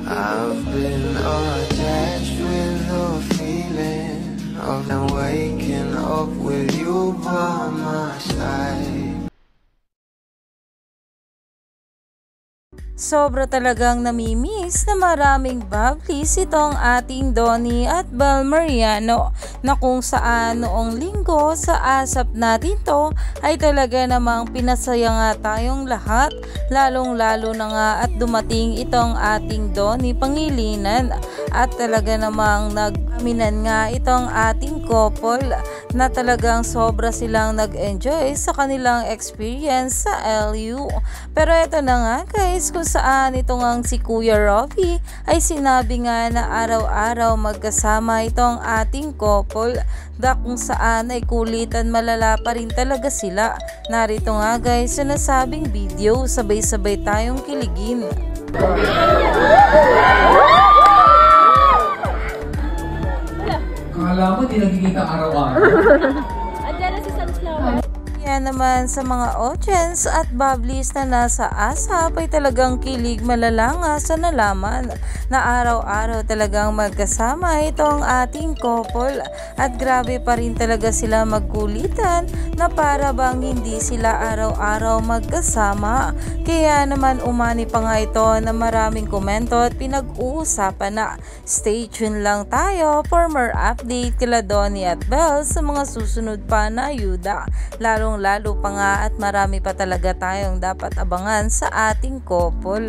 I've been attached with the feeling of waking up with you by my side. Sobra talagang namimiss na maraming bubblies itong ating Donnie at Bel Mariano, na kung saan noong linggo sa ASAP natin to ay talaga namang pinasaya nga tayong lahat, lalong lalo na nga at dumating itong ating Donnie Pangilinan at talaga namang nagaminan nga itong ating couple na talagang sobra silang nag-enjoy sa kanilang experience sa LU. Pero eto na nga guys, kung saan ito ngang si Kuya Robbie ay sinabi nga na araw-araw magkasama itong ating couple, da kung saan ay kulitan malala pa rin talaga sila. Narito nga guys sa nasabing video, sabay-sabay tayong kiligin. Akala mo di nagkikita araw-araw. Andiyan na si Sunflower. Yan naman sa mga audience at bubblies na nasa ASAP ay talagang kilig malala nga sa nalaman na araw-araw talagang magkasama itong ating couple at grabe pa rin talaga sila magkulitan na para bang hindi sila araw-araw magkasama. Kaya naman umani pa nga ito na maraming komento at pinag-uusapan na. Stay tuned lang tayo for more update kila Donnie at Bel sa mga susunod pa na ayuda. Lalo pa nga at marami pa talaga tayong dapat abangan sa ating couple.